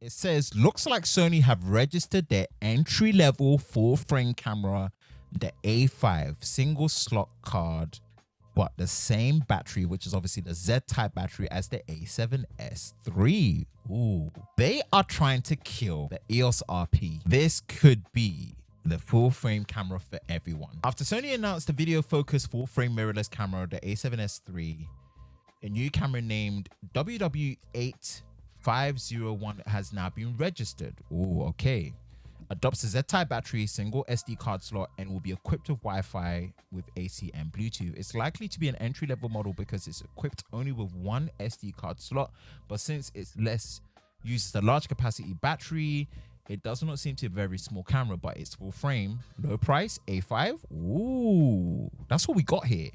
It says, looks like Sony have registered their entry-level full-frame camera, the A5 single slot card, but the same battery, which is obviously the Z-type battery as the A7S III. Ooh, they are trying to kill the EOS RP. This could be the full frame camera for everyone. After Sony announced the video focused full frame mirrorless camera, the A7S III, a new camera named WW8501 has now been registered. Ooh, okay. Adopts a Z-type battery, single SD card slot, and will be equipped with Wi-Fi with AC and Bluetooth. It's likely to be an entry-level model because it's equipped only with one SD card slot, but since it's uses a large capacity battery, it does not seem to be a very small camera, but it's full frame, low price, A5. Ooh, that's what we got here.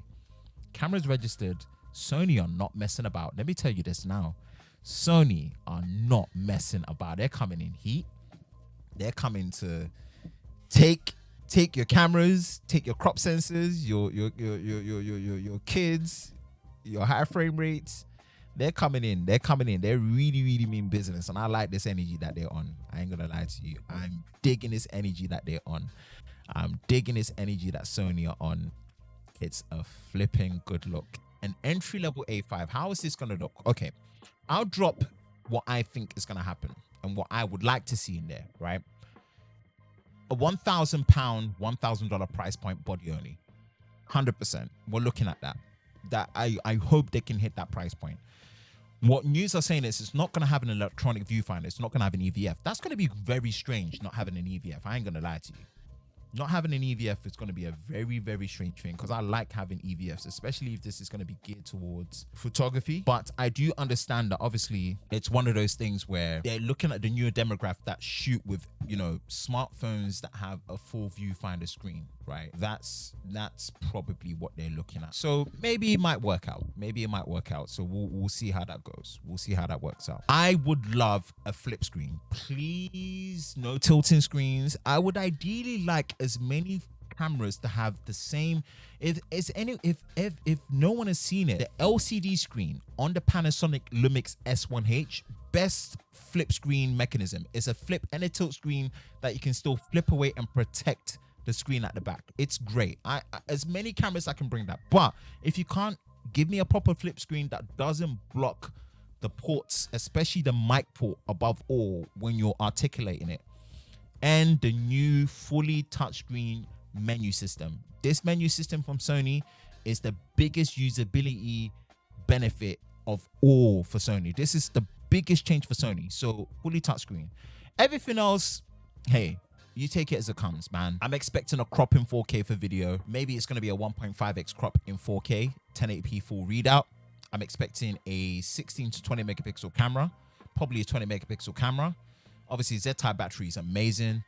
Cameras registered. Sony are not messing about. Let me tell you this now. Sony are not messing about. They're coming in heat. They're coming to take your cameras, take your crop sensors, your kids, your high frame rates. They're coming in. They're really mean business, and I like this energy that they're on. I ain't gonna lie to you. I'm digging this energy that they're on. I'm digging this energy that Sony are on. It's a flipping good look. An entry-level A5. How is this gonna look? Okay, I'll drop what I think is gonna happen and what I would like to see in there, right? A £1,000, $1,000 price point body only. 100%. We're looking at that. I hope they can hit that price point. What news are saying is it's not going to have an electronic viewfinder. It's not going to have an EVF. That's going to be very strange not having an EVF. I ain't going to lie to you. Not having an EVF is going to be a very strange thing, because I like having EVFs, especially if this is going to be geared towards photography. But I do understand that obviously it's one of those things where they're looking at the newer demographic that shoot with, you know, smartphones that have a full viewfinder screen, right? That's probably what they're looking at. So maybe it might work out. So we'll see how that goes. We'll see how that works out. I would love a flip screen. Please, no tilting screens. I would ideally like as many cameras to have the same. If no one has seen it, the LCD screen on the Panasonic Lumix S1H, best flip screen mechanism. Is a flip and a tilt screen that you can still flip away and protect the screen at the back. It's great. I as many cameras I can bring that. But if you can't, give me a proper flip screen that doesn't block the ports, especially the mic port above all when you're articulating it. And the new fully touchscreen menu system. This menu system from Sony is the biggest usability benefit of all for Sony. This is the biggest change for Sony. So fully touchscreen. Everything else, hey, you take it as it comes, man. I'm expecting a crop in 4K for video. Maybe it's going to be a 1.5x crop in 4K, 1080p full readout. I'm expecting a 16 to 20 megapixel camera, probably a 20 megapixel camera. Obviously, Z-type battery is amazing.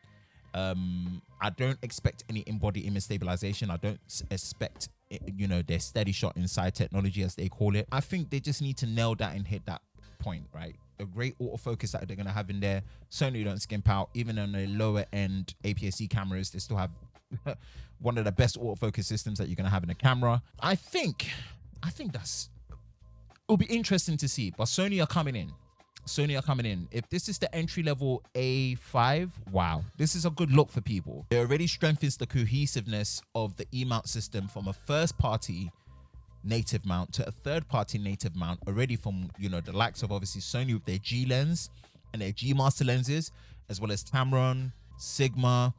I don't expect any in-body image stabilization. I don't expect, you know, their steady shot inside technology, as they call it. I think they just need to nail that and hit that point, right? A great autofocus that they're going to have in there. Certainly don't skimp out. Even on the lower end APS-C cameras, they still have one of the best autofocus systems that you're going to have in a camera. I think it'll be interesting to see, but Sony are coming in. If this is the entry-level A5, wow, this is a good look for people. It already strengthens the cohesiveness of the E-mount system from a first-party native mount to a third-party native mount, already from, you know, the likes of obviously Sony with their G lens and their G master lenses, as well as Tamron, Sigma,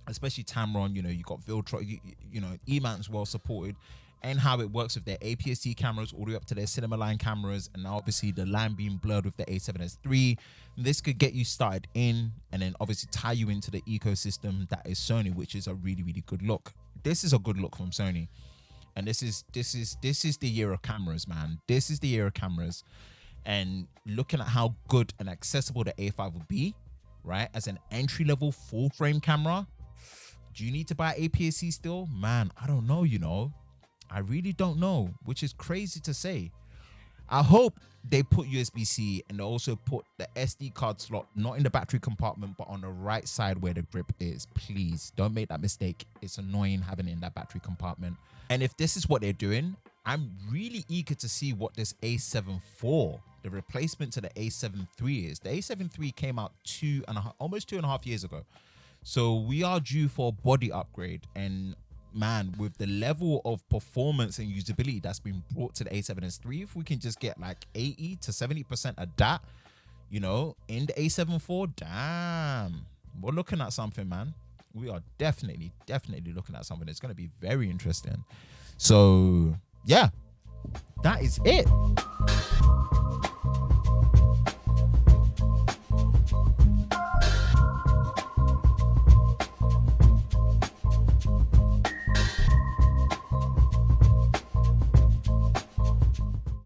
especially Tamron. You know, you got Viltron, you know, E-mount is well supported. And how it works with their APS-C cameras all the way up to their cinema line cameras, and now obviously the line being blurred with the A7S III. This could get you started in, and then obviously tie you into the ecosystem that is Sony, which is a really good look. This is a good look from Sony, and this is the year of cameras, man. This is the year of cameras, and looking at how good and accessible the A5 will be, right, as an entry-level full-frame camera. Do you need to buy APS-C still, man? I don't know, you know. I really don't know, which is crazy to say. I hope they put USB-C and they also put the SD card slot, not in the battery compartment, but on the right side where the grip is. Please don't make that mistake. It's annoying having it in that battery compartment. And if this is what they're doing, I'm really eager to see what this A7 IV, the replacement to the A7 III is. The A7 III came out almost 2.5 years ago. So we are due for a body upgrade. And man, with the level of performance and usability that's been brought to the A7 III, if we can just get like 80 to 70% of that, you know, in the A7 IV, damn, we're looking at something, man. We are definitely looking at something that's going to be very interesting. So yeah, that is it.